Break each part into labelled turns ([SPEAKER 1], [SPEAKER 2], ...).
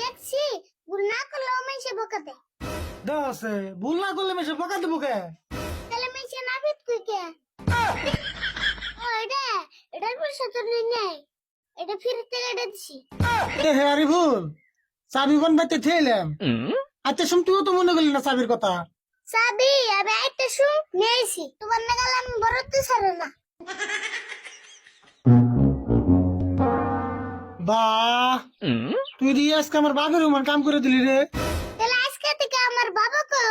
[SPEAKER 1] দেখছি ভুল না করলেও মেশে বোকা দেয়।
[SPEAKER 2] দশে ভুল না করলে মেশে বকা দেবো কে?
[SPEAKER 1] তাহলে মেশে না ফিট কুইকে ও এটার পয়সা তো নেই, এটা ফিরতে কেটে দিছি।
[SPEAKER 2] হে আরে ভুল চাবি কোন বাইতে ঠেলাম। আচ্ছা শুন, তুইও তো মনে করলি না চাবির কথা।
[SPEAKER 1] সাবি আমি আইতে শুন নেইছি তোমার না গেল আমি বড় তো ছাড়ে না।
[SPEAKER 2] বাহ, তুই দিয়ে আজকে আমার বাপের উমান কাম করে দিলি রে।
[SPEAKER 1] তাহলে আজকে থেকে আমার বাবা কো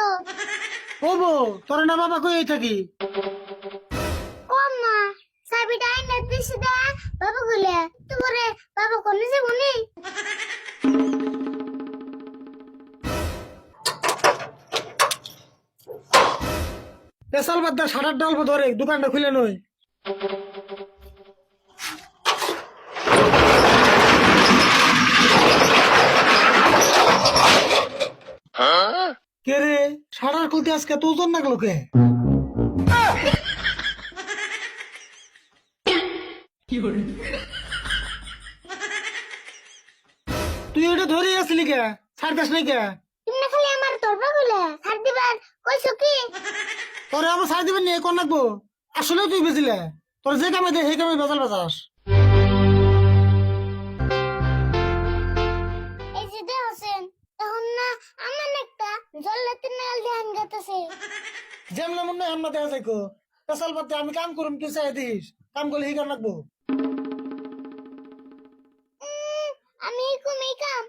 [SPEAKER 2] ও বউ, তোর না বাবা কই থাকি?
[SPEAKER 1] ও মা সাবিটা আইনা দিছি দা বাবা গুলে তোমারে বাবা কোনে যে মনে
[SPEAKER 2] পেশাল বাদ দা, সারার ডালবো ধরে দোকানটা খুলে নই। কে রে, সারার খুলতে আজকে তোর জন্য লোকে? তুই এটা ধরে আসলি কে? ছাড় দাস নাই কে?
[SPEAKER 1] তুমি না খালি আমার দরবা গুলে ছাড় দিবার কইছো কি?
[SPEAKER 2] তোরে আবার ছাড় দিবেন নিয়ে কোন রাখবো? আসলে তুই বেছিলে তোর যে কামে দে সেই কামে বেজাল বাজাস।
[SPEAKER 1] এই যে দে হোসেন তখন না আমার একটা জল্লাতে নাল ধ্যান গাতেছে।
[SPEAKER 2] যেমন মনে হয় আমরা দেখা যাইকো পেশাল বাদ দে, আমি কাম করুম তুই চাই দিস, কাম করলে সেই কাম রাখবো।
[SPEAKER 1] আমি কুমি কাম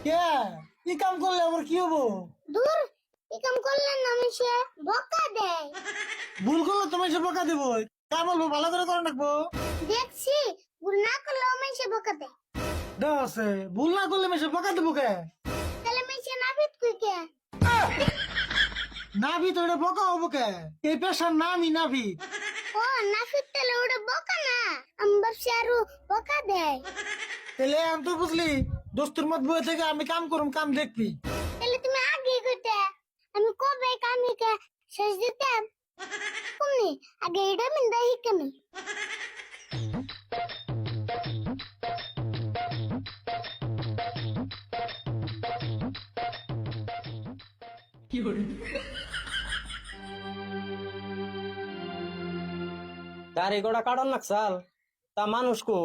[SPEAKER 2] কে কি কাম করলে আমার কি হবো?
[SPEAKER 1] দূর এই কাম করলে না মিশে বকা দেয়।
[SPEAKER 2] ভুল করলে তোমার সে বকা দেবো, কাম বলবো ভালো করে করে রাখবো।
[SPEAKER 1] দেখছি ভুল না করলেও মিশে বকা দেয়।
[SPEAKER 2] দশে ভুল না করলে মেশে বকা দেবো কে?
[SPEAKER 1] তাহলে মিশে না ফিট কুইকে
[SPEAKER 2] নাভি তো এটা বকা হবো কে? এই পেশার নামই নাভি।
[SPEAKER 1] ও না ফিট তাহলে ওটা বকা না আমি ভাবছি আরো বকা দেয়।
[SPEAKER 2] তাহলে আমি তো বুঝলি দোস্তুর মত বই থেকে আমি কাম করুম, কাম দেখবি।
[SPEAKER 1] তাহলে তুমি আগে কইতে আমি কবে কামিকে শেষ দিতাম তুমি আগে এটা মিন দাই কেমন
[SPEAKER 3] গাড়ি ঘোড়া কাটন লাগছাল তা মানুষ কো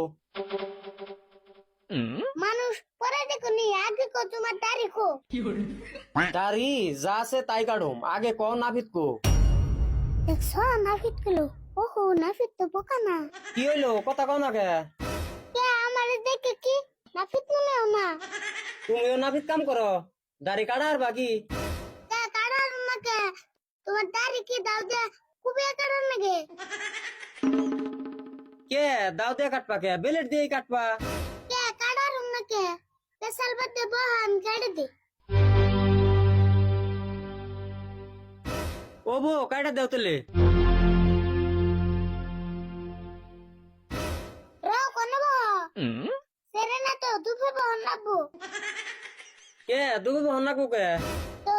[SPEAKER 1] মানুষ পরে দেখো নি আগে কো তোমার তারিখো
[SPEAKER 3] গাড়ি যা আছে তাই কাটুম আগে ক নাফিত কো
[SPEAKER 1] দেখছো না ফিট গুলো ওহো না ফিট তো বোকা না
[SPEAKER 3] কি হইলো কথা কও না কে
[SPEAKER 1] কে আমারে দেখে কি না ফিট মনে হয় না
[SPEAKER 3] তুমিও নাফিত কাম করো দাড়ি কাটার বাকি
[SPEAKER 1] কে কাড়ার নাকে তোমার তারিখ কি দাও দে খুবই কাড়ার নাকি
[SPEAKER 3] কে দাও দিয়ে কাটবা কে বেলেট দিয়ে কাটবা
[SPEAKER 1] কে কাড়ার নাকে পেশাল বাদে বহান কাড়ে দে
[SPEAKER 3] ও বো কাটা দেও তেলে
[SPEAKER 1] রাও কোন বহ সেরে না তো দুপে বহন রাখবো
[SPEAKER 3] কে দুগো বহনা কো কে
[SPEAKER 1] তো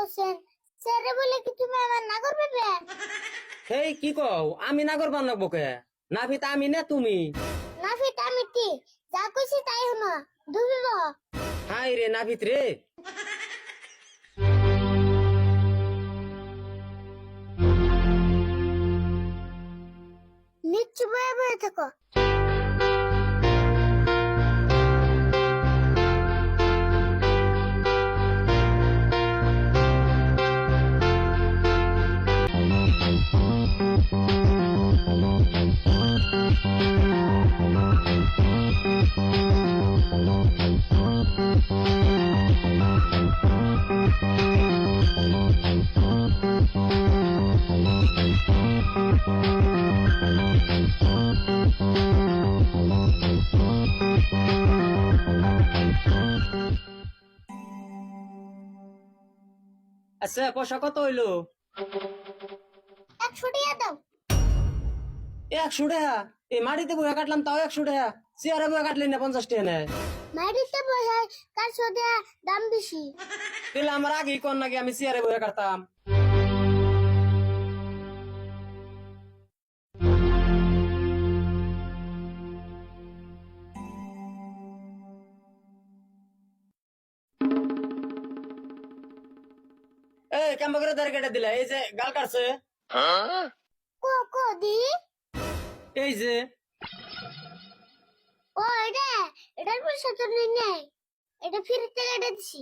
[SPEAKER 1] সেরে বলে কি তুমি আমার না করবে বে
[SPEAKER 3] হেই কি কও আমি না করবা নাকবো কে নাফিত আমি না তুমি
[SPEAKER 1] না ফিট আমি কি যা কইছি তাই হলো দুপে বহ
[SPEAKER 3] হাই রে নাফিত রে
[SPEAKER 1] নিচু বয়ে বয়ে থাকো
[SPEAKER 3] আচ্ছা পয়সা কত হইলো
[SPEAKER 1] 100 টাকা দাও
[SPEAKER 3] 100 টাকা এই মাটিতে বইয়া কাটলাম তাও 100 টাকা চেয়ারে বইয়া কাটলি না 50 টাকা নেয়
[SPEAKER 1] মারিতে বসে কার সোদে দাম বেশি
[SPEAKER 3] তাহলে আমার আগেই কোন নাকি আমি চেয়ারে বইয়া কাটতাম এই কেমন করে দাঁড়িয়ে কেটে দিলা এই যে গাল কাটছে
[SPEAKER 1] কো কো দি
[SPEAKER 3] এই যে
[SPEAKER 1] ও এটার পয়সা তো নেই এটা ফিরতে কেটে দিছি